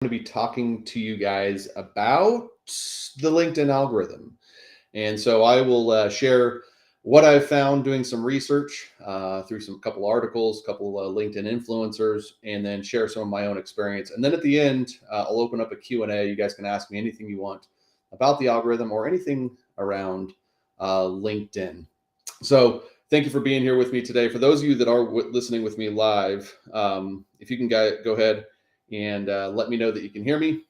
to be talking to you guys about the LinkedIn algorithm. And so I will share what I've found doing some research through some couple articles, couple LinkedIn influencers, and then share some of my own experience. And then at the end, I'll open up a Q&A. You guys can ask me anything you want about the algorithm or anything around LinkedIn. So thank you for being here with me today. For those of you that are listening with me live, if you can go ahead and let me know that you can hear me,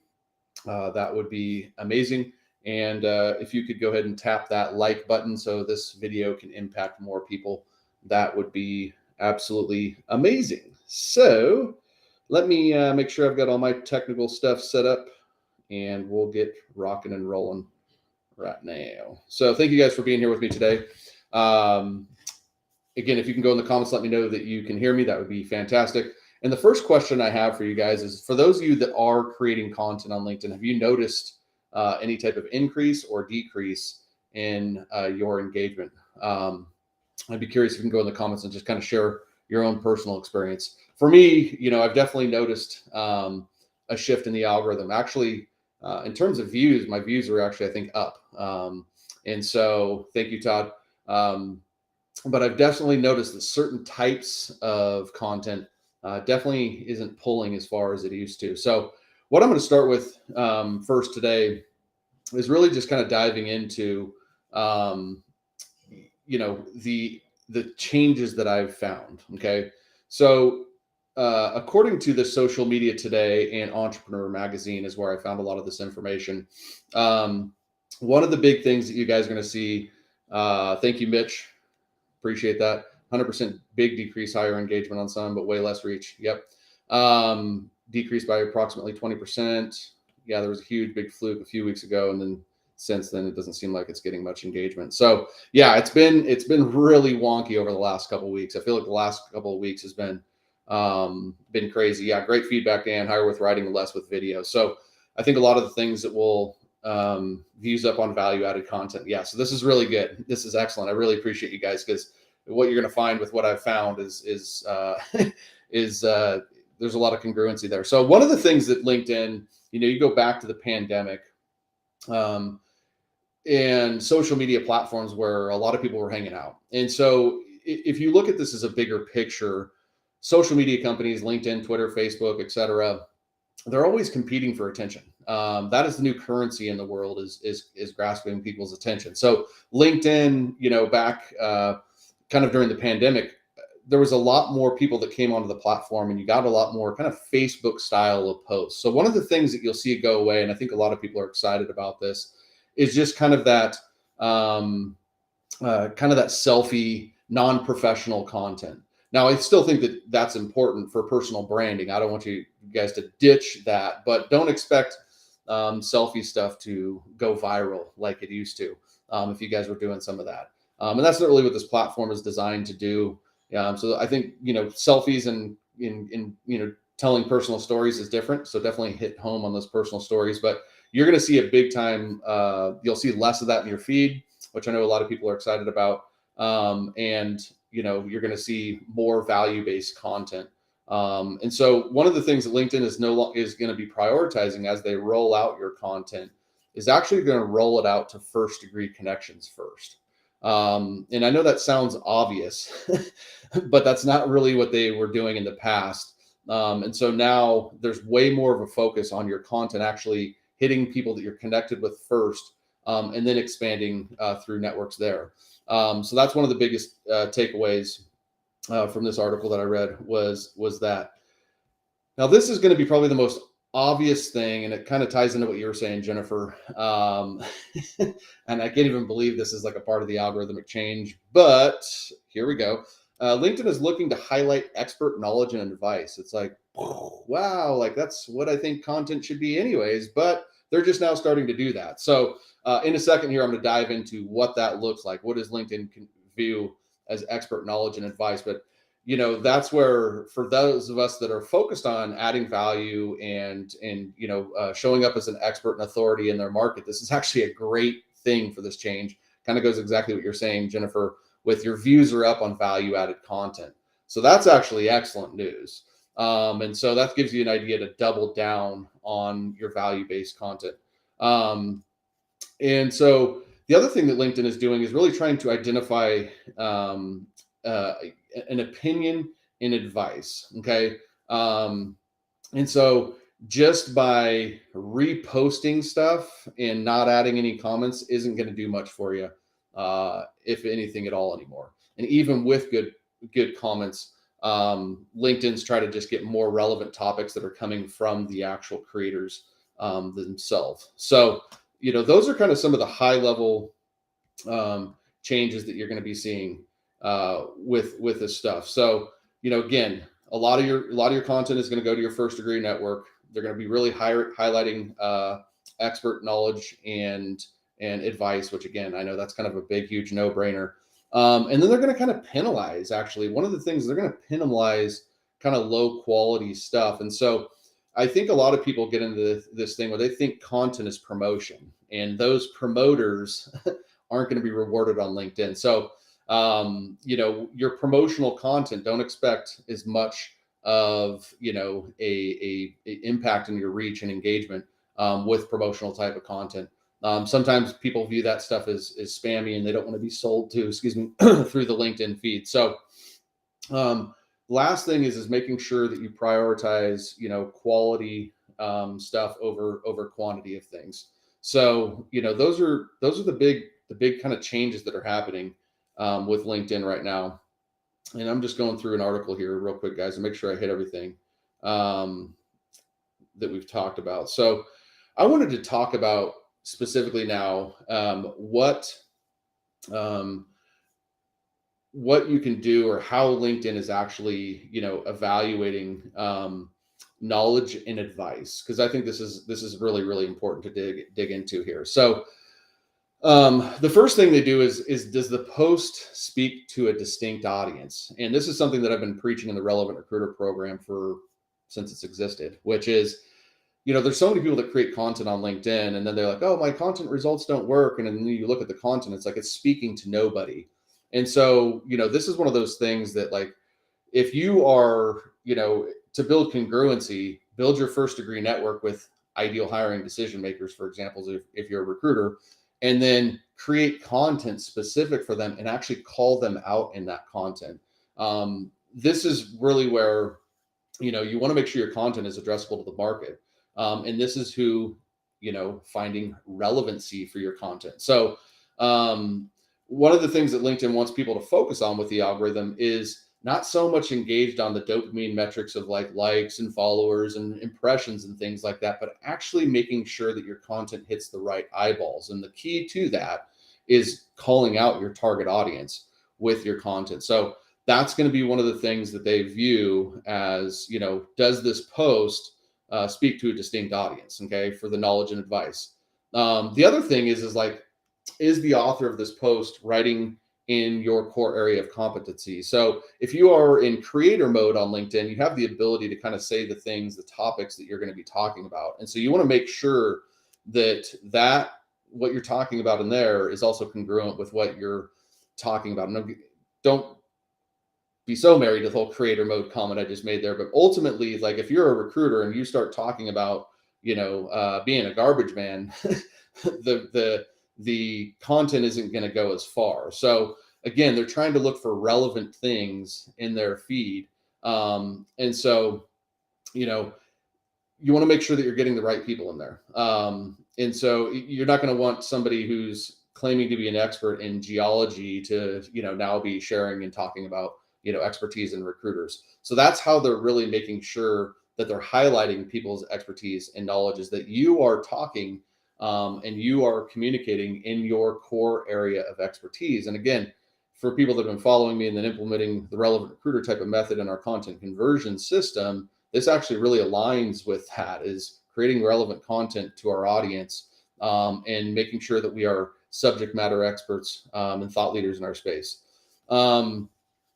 that would be amazing. And if you could go ahead and tap that like button so this video can impact more people, that would be absolutely amazing. So let me make sure I've got all my technical stuff set up, and we'll get rocking and rolling right now. So thank you guys for being here with me today. Again, if you can go in the comments, let me know that you can hear me. That would be fantastic. And the first question I have for you guys is, for those of you that are creating content on LinkedIn, have you noticed any type of increase or decrease in your engagement? I'd be curious if you can go in the comments and just kind of share your own personal experience. For me, I've definitely noticed a shift in the algorithm. Actually, in terms of views, my views are actually, I think, up. And so thank you, Todd. But I've definitely noticed that certain types of content definitely isn't pulling as far as it used to. So what I'm going to start with first today is really just kind of diving into, the changes that I've found. Okay. So according to the Social Media Today and Entrepreneur Magazine is where I found a lot of this information. One of the big things that you guys are going to see, thank you, Mitch. Appreciate that. 100% big decrease, higher engagement on some, but way less reach. Yep. Decreased by approximately 20%. Yeah, there was a huge big fluke a few weeks ago, and then since then it doesn't seem like it's getting much engagement. So yeah, it's been really wonky over the last couple of weeks. I feel like the last couple of weeks has been crazy. Yeah, great feedback, Dan. Higher with writing, less with video. So I think a lot of the things that will views up on value-added content. Yeah, so this is really good. This is excellent. I really appreciate you guys, because what you're going to find with what I've found is there's a lot of congruency there. So one of the things that LinkedIn, you go back to the pandemic, and social media platforms where a lot of people were hanging out. And so if you look at this as a bigger picture, social media companies, LinkedIn, Twitter, Facebook, etc., they're always competing for attention. That is the new currency in the world, is grasping people's attention. So LinkedIn, back kind of during the pandemic, there was a lot more people that came onto the platform, and you got a lot more kind of Facebook style of posts. So one of the things that you'll see go away, and I think a lot of people are excited about this, is just kind of that selfie, non-professional content. Now, I still think that that's important for personal branding. I don't want you guys to ditch that, but don't expect selfie stuff to go viral like it used to if you guys were doing some of that. And that's not really what this platform is designed to do. So I think, selfies and in telling personal stories is different. So definitely hit home on those personal stories. But you're going to see a big time, you'll see less of that in your feed, which I know a lot of people are excited about. And you're going to see more value-based content. And so one of the things that LinkedIn is going to be prioritizing as they roll out your content is actually going to roll it out to first-degree connections first. And I know that sounds obvious, but that's not really what they were doing in the past. And so now there's way more of a focus on your content actually hitting people that you're connected with first, and then expanding through networks there. So that's one of the biggest takeaways from this article that I read was that. Now, this is going to be probably the most obvious thing, and it kind of ties into what you were saying, Jennifer. And I can't even believe this is like a part of the algorithmic change, but here we go. LinkedIn is looking to highlight expert knowledge and advice. It's like, wow, like that's what I think content should be anyways, but they're just now starting to do that. So in a second here, I'm going to dive into what that looks like. What does LinkedIn view as expert knowledge and advice? But that's where, for those of us that are focused on adding value and showing up as an expert and authority in their market, this is actually a great thing for this change. Kind of goes exactly what you're saying, Jennifer, with your views are up on value added content. So that's actually excellent news. And so that gives you an idea to double down on your value-based content. And so the other thing that LinkedIn is doing is really trying to identify um, uh, an opinion and advice. Okay. Um, and so just by reposting stuff and not adding any comments isn't going to do much for you, if anything at all anymore. And even with good comments, LinkedIn's try to just get more relevant topics that are coming from the actual creators themselves. So, those are kind of some of the high level changes that you're going to be seeing with this stuff. So, again, a lot of your content is going to go to your first degree network. They're going to be really highlighting expert knowledge and advice, which again, I know that's kind of a big, huge no brainer. And then they're going to kind of penalize. Actually, one of the things they're going to penalize kind of low quality stuff. And so I think a lot of people get into this thing where they think content is promotion, and those promoters aren't going to be rewarded on LinkedIn. So, your promotional content, don't expect as much of, a impact in your reach and engagement with promotional type of content. Sometimes people view that stuff as spammy, and they don't want to be sold to, through the LinkedIn feed. So, last thing is making sure that you prioritize, quality stuff over quantity of things. So, those are the big kind of changes that are happening with LinkedIn right now. And I'm just going through an article here real quick, guys, to make sure I hit everything that we've talked about. So I wanted to talk about specifically now what you can do, or how LinkedIn is actually, evaluating knowledge and advice, because I think this is really, really important to dig into here. So the first thing they do is does the post speak to a distinct audience? And this is something that I've been preaching in the Relevant Recruiter program since it's existed, which is, there's so many people that create content on LinkedIn, and then they're like, oh, my content results don't work. And then you look at the content, it's like it's speaking to nobody. And so, this is one of those things that, like, if you are, to build congruency, build your first degree network with ideal hiring decision makers, for example, if you're a recruiter, and then create content specific for them and actually call them out in that content. This is really where, you want to make sure your content is addressable to the market. And this is who, finding relevancy for your content. So one of the things that LinkedIn wants people to focus on with the algorithm is not so much engaged on the dopamine metrics of likes and followers and impressions and things like that, but actually making sure that your content hits the right eyeballs. And the key to that is calling out your target audience with your content. So that's going to be one of the things that they view as, does this post speak to a distinct audience, okay, for the knowledge and advice. The other thing is the author of this post writing in your core area of competency? So if you are in creator mode on LinkedIn, you have the ability to kind of say the topics that you're going to be talking about. And so you want to make sure that what you're talking about in there is also congruent with what you're talking about. And don't be so married to the whole creator mode comment I just made there. But ultimately, like, if you're a recruiter and you start talking about, being a garbage man, the content isn't going to go as far. So again, they're trying to look for relevant things in their feed. And so, you want to make sure that you're getting the right people in there. And so you're not going to want somebody who's claiming to be an expert in geology to, now be sharing and talking about, expertise in recruiters. So that's how they're really making sure that they're highlighting people's expertise and knowledge, is that you are talking and you are communicating in your core area of expertise. And again, for people that have been following me and then implementing the Relevant Recruiter type of method in our content conversion system, this actually really aligns with that, is creating relevant content to our audience and making sure that we are subject matter experts and thought leaders in our space.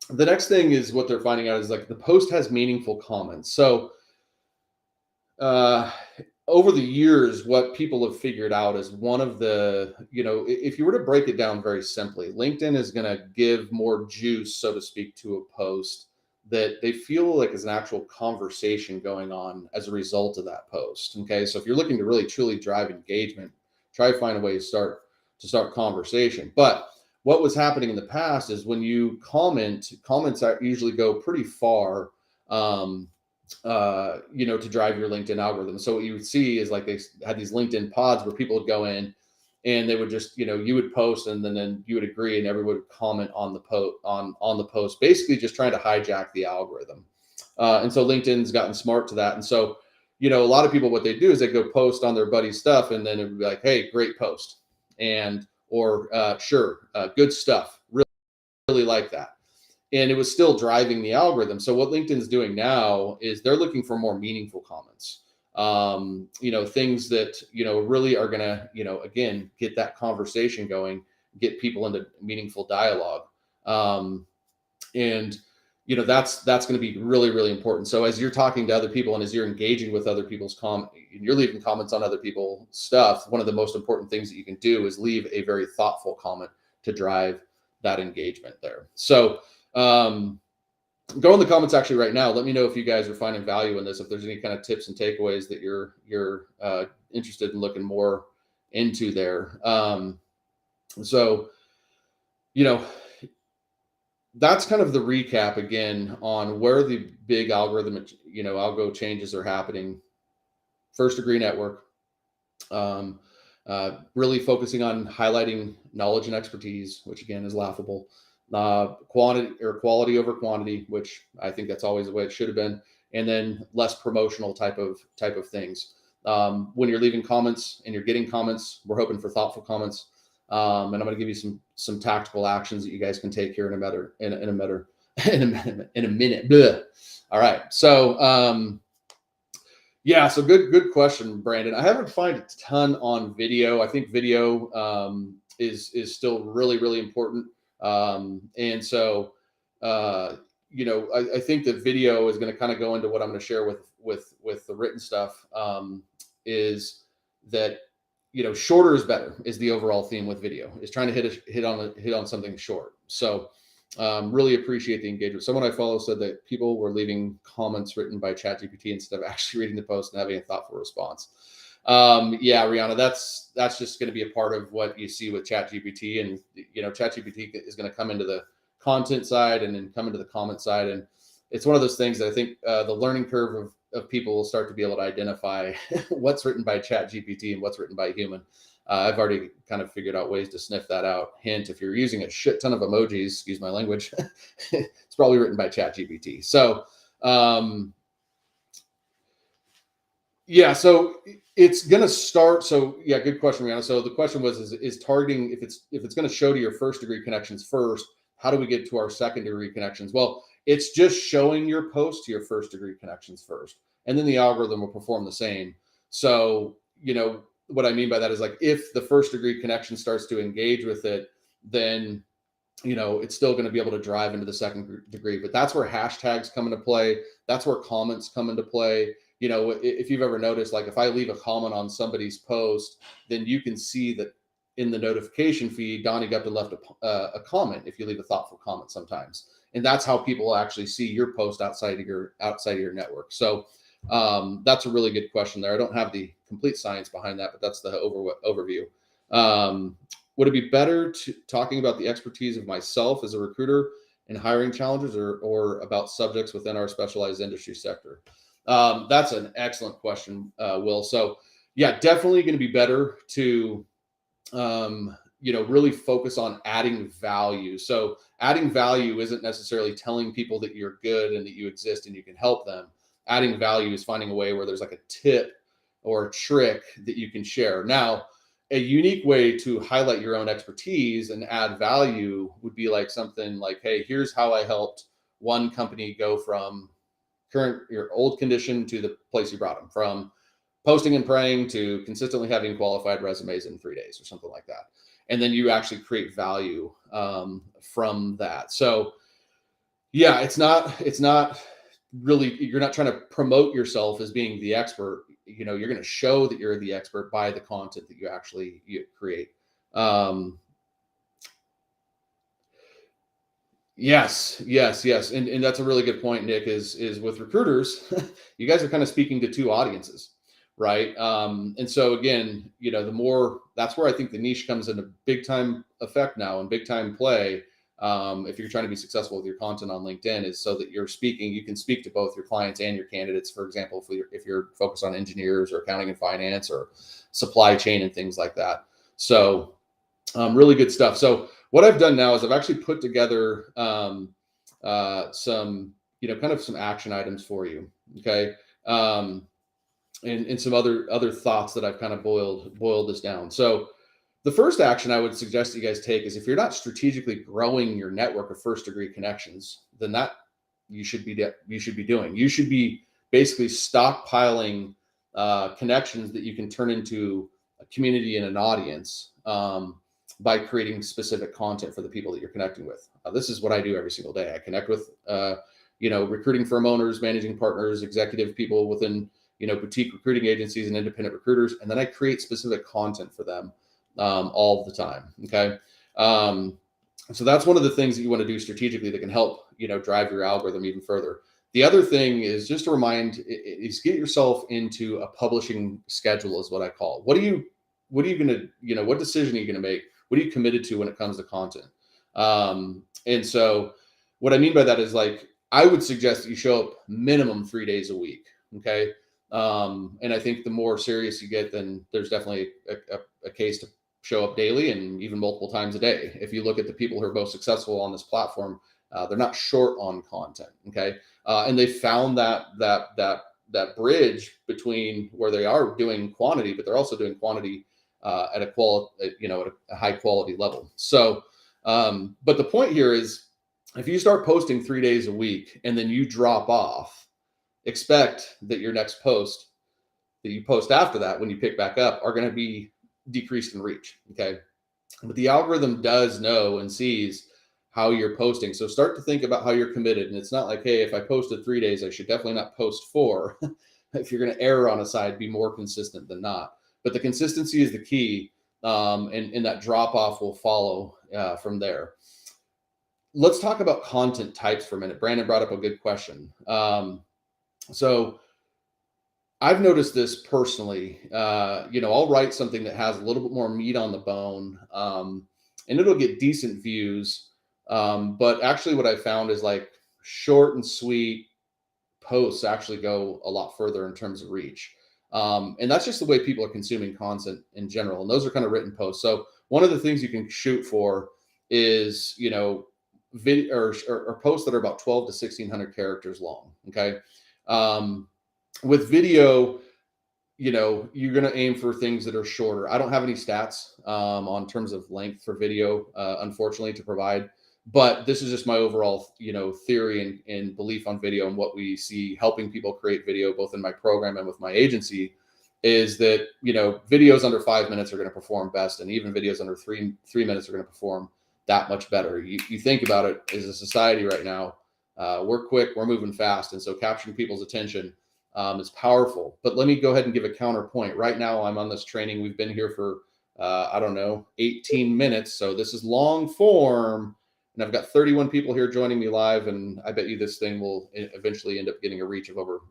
The next thing is what they're finding out is the post has meaningful comments. So over the years, what people have figured out is one of the, if you were to break it down very simply, LinkedIn is going to give more juice, so to speak, to a post that they feel like there's an actual conversation going on as a result of that post. Okay. So if you're looking to really truly drive engagement, try to find a way to start conversation. But what was happening in the past is when you comments usually go pretty far, to drive your LinkedIn algorithm. So what you would see is like they had these LinkedIn pods where people would go in and they would just, you would post and then you would agree and everyone would comment on the post on the post, basically just trying to hijack the algorithm. And so LinkedIn's gotten smart to that. And so, a lot of people, what they do is they go post on their buddy's stuff and then it would be like, hey, great post. Or sure, good stuff. Really, really like that. And it was still driving the algorithm. So what LinkedIn's doing now is they're looking for more meaningful comments. Things that, really are going to, again, get that conversation going, get people into meaningful dialogue. That's going to be really, really important. So as you're talking to other people and as you're engaging with other people's and you're leaving comments on other people's stuff, one of the most important things that you can do is leave a very thoughtful comment to drive that engagement there. So, go in the comments actually right now. Let me know if you guys are finding value in this, if there's any kind of tips and takeaways that you're interested in looking more into there. So, that's kind of the recap again on where the big algorithm, algo changes are happening. First degree network, really focusing on highlighting knowledge and expertise, which again is laughable. Quality over quantity, which I think that's always the way it should have been, and then less promotional type of things. When you're leaving comments and you're getting comments, we're hoping for thoughtful comments. And I'm going to give you some tactical actions that you guys can take here in a minute. Blah. All right. So so good question, Brandon. I haven't found a ton on video. I think video is still really, really important. And so, I think the video is going to kind of go into what I'm going to share with the written stuff, is that, shorter is better is the overall theme with video, is trying to hit on something short. So, really appreciate the engagement. Someone I follow said that people were leaving comments written by ChatGPT instead of actually reading the post and having a thoughtful response. Rihanna, that's just going to be a part of what you see with ChatGPT, and ChatGPT is going to come into the content side and then come into the comment side, and it's one of those things that I think the learning curve of people will start to be able to identify what's written by ChatGPT and what's written by human. I've already kind of figured out ways to sniff that out. Hint: if you're using a shit ton of emojis, excuse my language, it's probably written by ChatGPT. So. So it's going to start. So good question, Rihanna. So the question was, is targeting, if it's going to show to your first degree connections first, how do we get to our second degree connections? Well, it's just showing your post to your first degree connections first, and then the algorithm will perform the same. So, what I mean by that is, like, if the first degree connection starts to engage with it, then, it's still going to be able to drive into the second degree. But that's where hashtags come into play. That's where comments come into play. If you've ever noticed, like, if I leave a comment on somebody's post, then you can see that in the notification feed, Donnie Gupton left a comment if you leave a thoughtful comment sometimes. And that's how people actually see your post outside of your network. So that's a really good question there. I don't have the complete science behind that, but that's the overview. Would it be better talking about the expertise of myself as a recruiter in hiring challenges, or about subjects within our specialized industry sector? That's an excellent question, Will. So definitely going to be better to, really focus on adding value. So adding value isn't necessarily telling people that you're good and that you exist and you can help them. Adding value is finding a way where there's like a tip or a trick that you can share. Now, a unique way to highlight your own expertise and add value would be like something like, hey, here's how I helped one company go from your old condition to the place you brought them, from posting and praying to consistently having qualified resumes in 3 days or something like that. And then you actually create value from that. So it's not really, you're not trying to promote yourself as being the expert. You're going to show that you're the expert by the content that you create. Yes. And that's a really good point, Nick, is with recruiters, you guys are kind of speaking to two audiences, right? And so again, the more, that's where I think the niche comes into big time effect now and big time play. If you're trying to be successful with your content on LinkedIn, is so that you can speak to both your clients and your candidates. For example, if you're focused on engineers or accounting and finance or supply chain and things like that. So really good stuff. So what I've done now is I've actually put together some, kind of some action items for you. Okay. And some other thoughts that I've kind of boiled this down. So the first action I would suggest that you guys take is, if you're not strategically growing your network of first degree connections, then that you should be doing. You should be basically stockpiling connections that you can turn into a community and an audience, by creating specific content for the people that you're connecting with. This is what I do every single day. I connect with, recruiting firm owners, managing partners, executive people within, boutique recruiting agencies and independent recruiters. And then I create specific content for them all the time. Okay. So that's one of the things that you want to do strategically that can help, drive your algorithm even further. The other thing is, just to remind, is get yourself into a publishing schedule, is what I call. What are you going to, what decision are you going to make? What are you committed to when it comes to content? And so what I mean by that is, like, I would suggest that you show up minimum 3 days a week. Okay. And I think the more serious you get, then there's definitely a case to show up daily and even multiple times a day. If you look at the people who are most successful on this platform, they're not short on content. Okay. And they found that bridge between where they are doing quantity, but they're also doing quantity at a high quality level. So, but the point here is, if you start posting 3 days a week and then you drop off, expect that your next post that you post after that, when you pick back up, are going to be decreased in reach. Okay. But the algorithm does know and sees how you're posting. So start to think about how you're committed. And it's not like, hey, if I posted 3 days, I should definitely not post 4. If you're going to err on a side, be more consistent than not. But the consistency is the key. And that drop off will follow from there. Let's talk about content types for a minute. Brandon brought up a good question. So I've noticed this personally. I'll write something that has a little bit more meat on the bone, and it'll get decent views. But actually what I found is, like, short and sweet posts actually go a lot further in terms of reach. And that's just the way people are consuming content in general. And those are kind of written posts. So one of the things you can shoot for is, video or posts that are about 12 to 1600 characters long. Okay. With video, you're going to aim for things that are shorter. I don't have any stats on terms of length for video, unfortunately, to provide. But this is just my overall, theory and belief on video, and what we see helping people create video, both in my program and with my agency, is that, videos under 5 minutes are going to perform best. And even videos under three minutes are going to perform that much better. You think about it, as a society right now, we're quick, we're moving fast. And so capturing people's attention is powerful. But let me go ahead and give a counterpoint. Right now, I'm on this training. We've been here for, 18 minutes. So this is long form. And I've got 31 people here joining me live. And I bet you this thing will eventually end up getting a reach of over,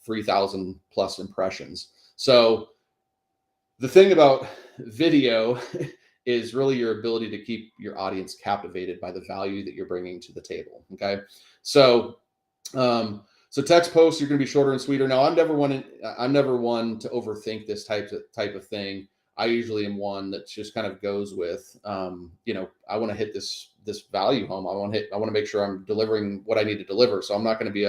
3,000 plus impressions. So the thing about video is really your ability to keep your audience captivated by the value that you're bringing to the table. Okay. So text posts, you're going to be shorter and sweeter. Now, I'm never one to overthink this type of thing. I usually am one that just kind of goes with, I want to hit this value home. I want to make sure I'm delivering what I need to deliver. So I'm not going to be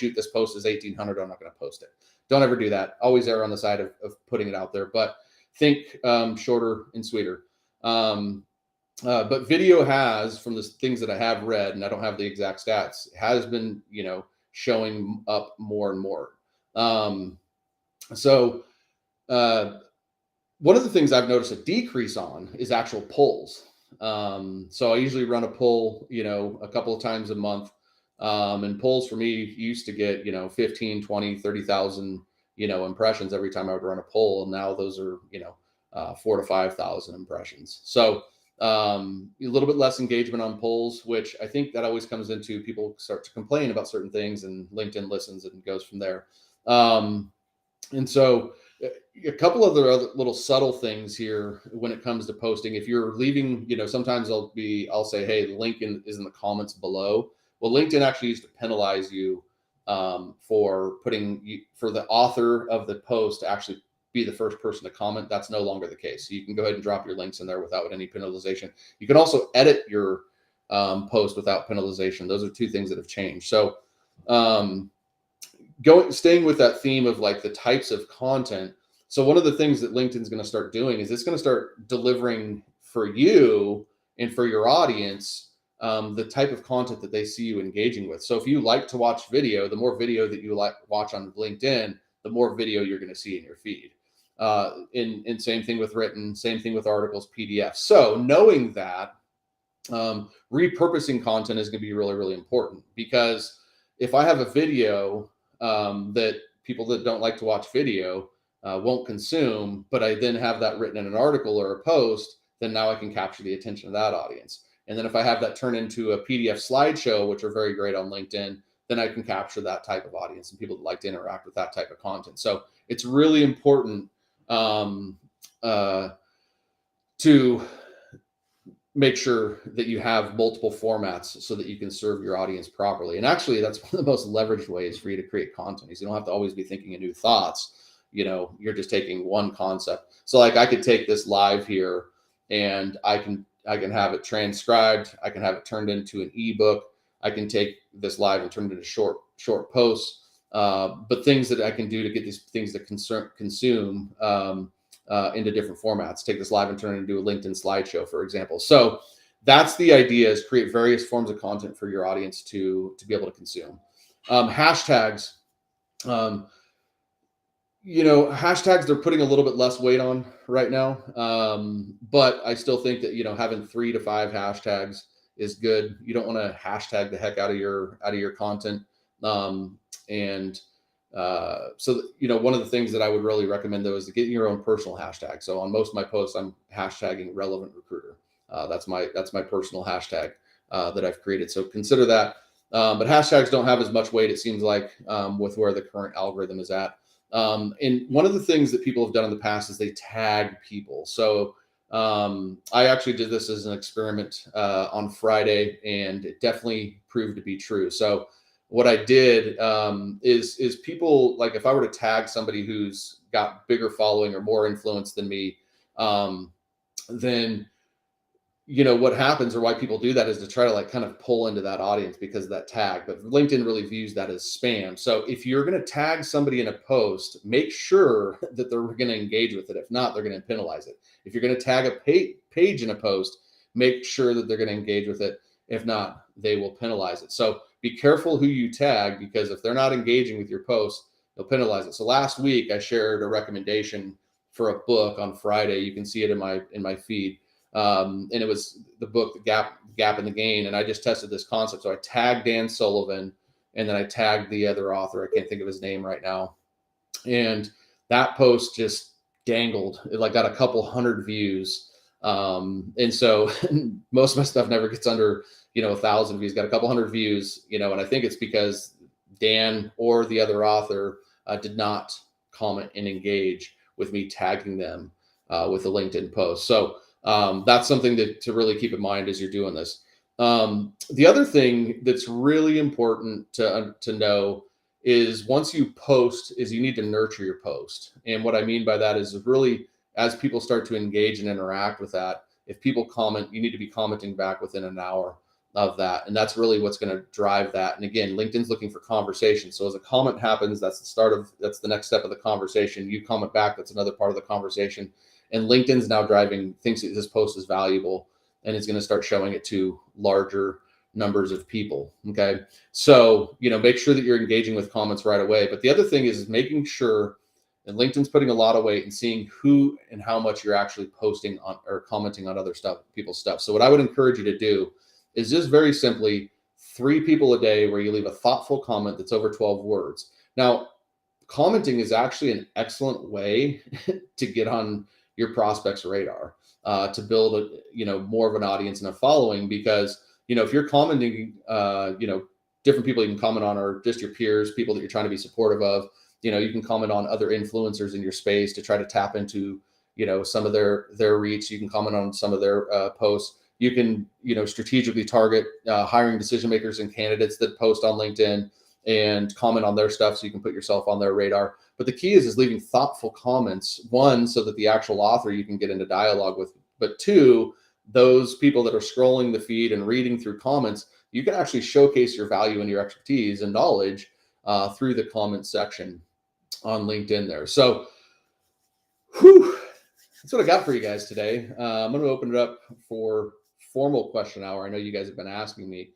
this post is 1,800. I'm not going to post it. Don't ever do that. Always err on the side of putting it out there, but think shorter and sweeter. But video has, from the things that I have read, and I don't have the exact stats, has been, showing up more and more. One of the things I've noticed a decrease on is actual polls. So I usually run a poll, a couple of times a month. And polls for me used to get, 15, 20, 30,000, impressions every time I would run a poll. And now those are, 4,000 to 5,000 impressions. So A little bit less engagement on polls, which I think that always comes into people start to complain about certain things, and LinkedIn listens and goes from there. And so a couple of other little subtle things here when it comes to posting. If you're leaving, sometimes I'll say, hey, the link is in the comments below. Well, LinkedIn actually used to penalize you for the author of the post to actually be the first person to comment. That's no longer the case. So you can go ahead and drop your links in there without any penalization. You can also edit your post without penalization. Those are two things that have changed. So staying with that theme of like the types of content. So one of the things that LinkedIn's going to start doing is it's going to start delivering for you and for your audience the type of content that they see you engaging with. So if you like to watch video, the more video that you watch on LinkedIn, the more video you're going to see in your feed. And same thing with written, same thing with articles, PDFs. So knowing that, repurposing content is going to be really, really important, because if I have a video that people that don't like to watch video won't consume, but I then have that written in an article or a post, then now I can capture the attention of that audience. And then if I have that turn into a PDF slideshow, which are very great on LinkedIn, then I can capture that type of audience and people that like to interact with that type of content. So it's really important to make sure that you have multiple formats so that you can serve your audience properly. And actually, that's one of the most leveraged ways for you to create content, is you don't have to always be thinking of new thoughts. You're just taking one concept. So like I could take this live here and I can have it transcribed. I can have it turned into an ebook. I can take this live and turn it into short posts. But things that I can do to get these things to consume into different formats. Take this live and turn it into a LinkedIn slideshow, for example. So that's the idea, is create various forms of content for your audience to be able to consume. Hashtags. Hashtags, they're putting a little bit less weight on right now. But I still think that, having 3 to 5 hashtags is good. You don't want to hashtag the heck out of your content. So one of the things that I would really recommend, though, is to get your own personal hashtag. So on most of my posts, I'm hashtagging relevant recruiter. That's my personal hashtag that I've created. So consider that. But hashtags don't have as much weight, it seems like, with where the current algorithm is at. And one of the things that people have done in the past is they tag people. So I actually did this as an experiment on Friday, and it definitely proved to be true. So what I did is people, like if I were to tag somebody who's got bigger following or more influence than me, then what happens, or why people do that, is to try to like kind of pull into that audience because of that tag. But LinkedIn really views that as spam. So if you're going to tag somebody in a post, make sure that they're going to engage with it. If not, they're going to penalize it. If you're going to tag a page in a post, make sure that they're going to engage with it. If not, they will penalize it. So be careful who you tag, because if they're not engaging with your post, they'll penalize it. So last week I shared a recommendation for a book on Friday. You can see it in my feed. And it was the book, The Gap and the Gain. And I just tested this concept. So I tagged Dan Sullivan, and then I tagged the other author. I can't think of his name right now. And that post just dangled. It like got a couple hundred views. And so most of my stuff never gets under, 1,000 views, got a couple hundred views, and I think it's because Dan or the other author did not comment and engage with me tagging them with a LinkedIn post. So that's something to really keep in mind as you're doing this. The other thing that's really important to know is, once you post, is you need to nurture your post. And what I mean by that is really, as people start to engage and interact with that, if people comment, you need to be commenting back within an hour of that. And that's really what's going to drive that. And again, LinkedIn's looking for conversation. So as a comment happens, that's the next step of the conversation. You comment back, that's another part of the conversation. And LinkedIn's now thinks that this post is valuable, and it's going to start showing it to larger numbers of people. Okay. So, make sure that you're engaging with comments right away. But the other thing is making sure, and LinkedIn's putting a lot of weight in seeing who and how much you're actually posting on or commenting on other people's stuff. So what I would encourage you to do is just very simply 3 people a day where you leave a thoughtful comment that's over 12 words. Now, commenting is actually an excellent way to get on your prospects radar, to build more of an audience and a following. Because if you're commenting, different people you can comment on are just your peers, people that you're trying to be supportive of. You can comment on other influencers in your space to try to tap into some of their reach. You can comment on some of their posts. You can strategically target hiring decision makers and candidates that post on LinkedIn and comment on their stuff, so you can put yourself on their radar. But the key is leaving thoughtful comments, one, so that the actual author you can get into dialogue with, but two, those people that are scrolling the feed and reading through comments, you can actually showcase your value and your expertise and knowledge through the comment section on LinkedIn there. So that's what I got for you guys today. I'm going to open it up for formal question hour. I know you guys have been asking me.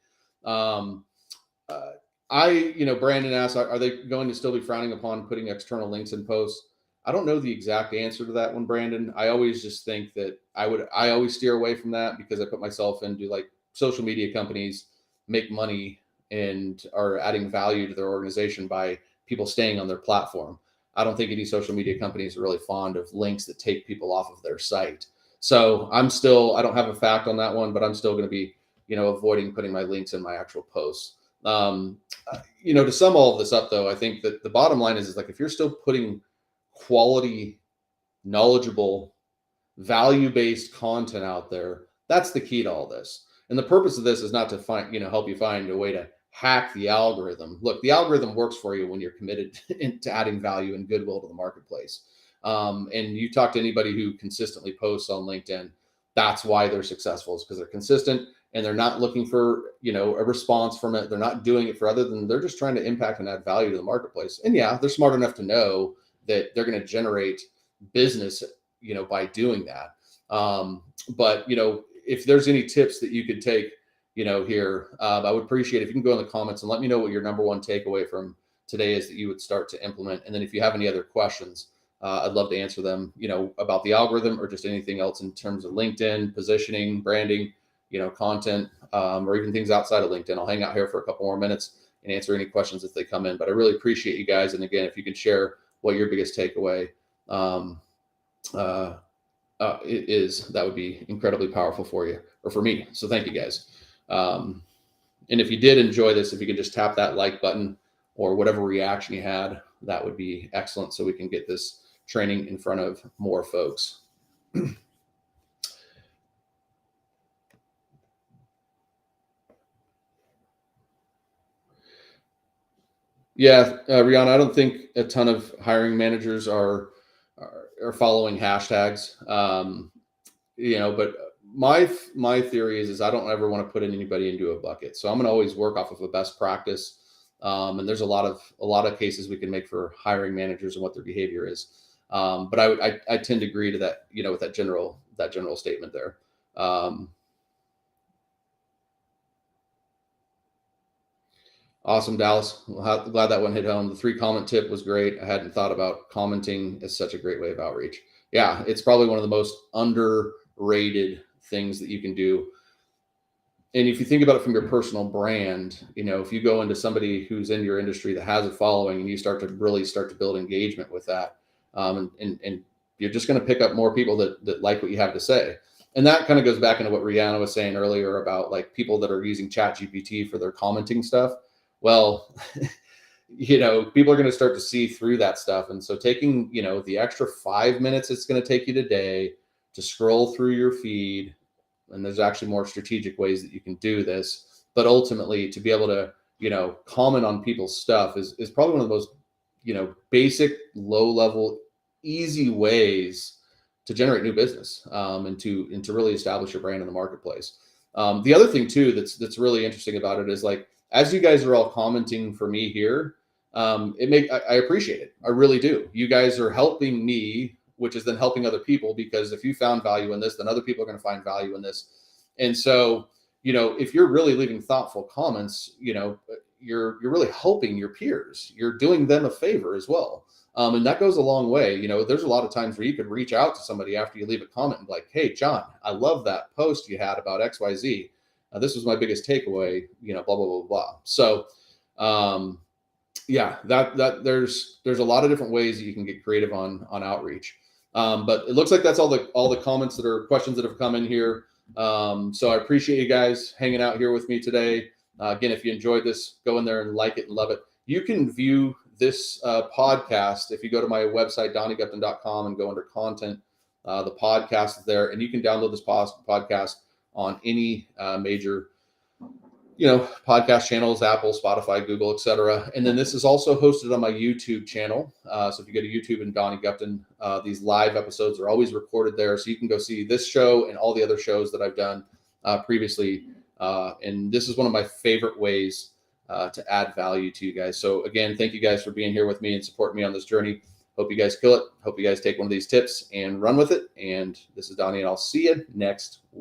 Brandon asked, are they going to still be frowning upon putting external links in posts? I don't know the exact answer to that one, Brandon. I always just think that I always steer away from that, because I put myself into, like, social media companies make money and are adding value to their organization by people staying on their platform. I don't think any social media companies are really fond of links that take people off of their site. So I don't have a fact on that one, but I'm still going to be, avoiding putting my links in my actual posts. To sum all of this up, though, I think that the bottom line is like, if you're still putting quality, knowledgeable, value-based content out there, that's the key to all this. And the purpose of this is not to help you find a way to hack the algorithm. Look, the algorithm works for you when you're committed to adding value and goodwill to the marketplace. And you talk to anybody who consistently posts on LinkedIn, that's why they're successful, is because they're consistent and they're not looking for, a response from it. They're not doing it for other than they're just trying to impact and add value to the marketplace. And yeah, they're smart enough to know that they're going to generate business, by doing that. But if there's any tips that you could take, here, I would appreciate if you can go in the comments and let me know what your number one takeaway from today is that you would start to implement. And then if you have any other questions, I'd love to answer them, about the algorithm or just anything else in terms of LinkedIn, positioning, branding, content, or even things outside of LinkedIn. I'll hang out here for a couple more minutes and answer any questions if they come in. But I really appreciate you guys. And again, if you could share what your biggest takeaway is, that would be incredibly powerful for you or for me. So thank you guys. And if you did enjoy this, if you could just tap that like button or whatever reaction you had, that would be excellent, so we can get this training in front of more folks. Yeah, Rihanna, I don't think a ton of hiring managers are following hashtags. But my theory is I don't ever want to put anybody into a bucket. So I'm going to always work off of a best practice. And there's a lot of cases we can make for hiring managers and what their behavior is. But I tend to agree to that, with that general statement there. Awesome, Dallas. Well, glad that one hit home. The 3-comment tip was great. I hadn't thought about commenting as such a great way of outreach. Yeah, it's probably one of the most underrated things that you can do. And if you think about it from your personal brand, if you go into somebody who's in your industry that has a following and you start to build engagement with that, and you're just going to pick up more people that like what you have to say. And that kind of goes back into what Rihanna was saying earlier about, like, people that are using ChatGPT for their commenting stuff. Well, people are going to start to see through that stuff. And so taking, the extra 5 minutes it's going to take you today to scroll through your feed, and there's actually more strategic ways that you can do this, but ultimately to be able to, comment on people's stuff is probably one of the most, basic, low level, easy ways to generate new business, and to really establish your brand in the marketplace. The other thing too, that's really interesting about it is, like, as you guys are all commenting for me here, I appreciate it. I really do. You guys are helping me, which is then helping other people, because if you found value in this, then other people are going to find value in this. And so, if you're really leaving thoughtful comments, you're really helping your peers. You're doing them a favor as well. And that goes a long way. There's a lot of times where you could reach out to somebody after you leave a comment and be like, hey, John, I love that post you had about XYZ. This was my biggest takeaway, blah, blah, blah, blah. So, yeah, that there's a lot of different ways that you can get creative on outreach. But it looks like that's all the comments that are questions that have come in here. So I appreciate you guys hanging out here with me today. Again, if you enjoyed this, go in there and like it and love it. You can view this podcast if you go to my website, donniegupton.com, and go under content. The podcast is there, and you can download this podcast on any major podcast channels, Apple, Spotify, Google, etc. And then this is also hosted on my YouTube channel. So if you go to YouTube and Donnie Gupton, these live episodes are always recorded there. So you can go see this show and all the other shows that I've done previously. And this is one of my favorite ways to add value to you guys. So again, thank you guys for being here with me and supporting me on this journey. Hope you guys kill it. Hope you guys take one of these tips and run with it. And this is Donnie, and I'll see you next week.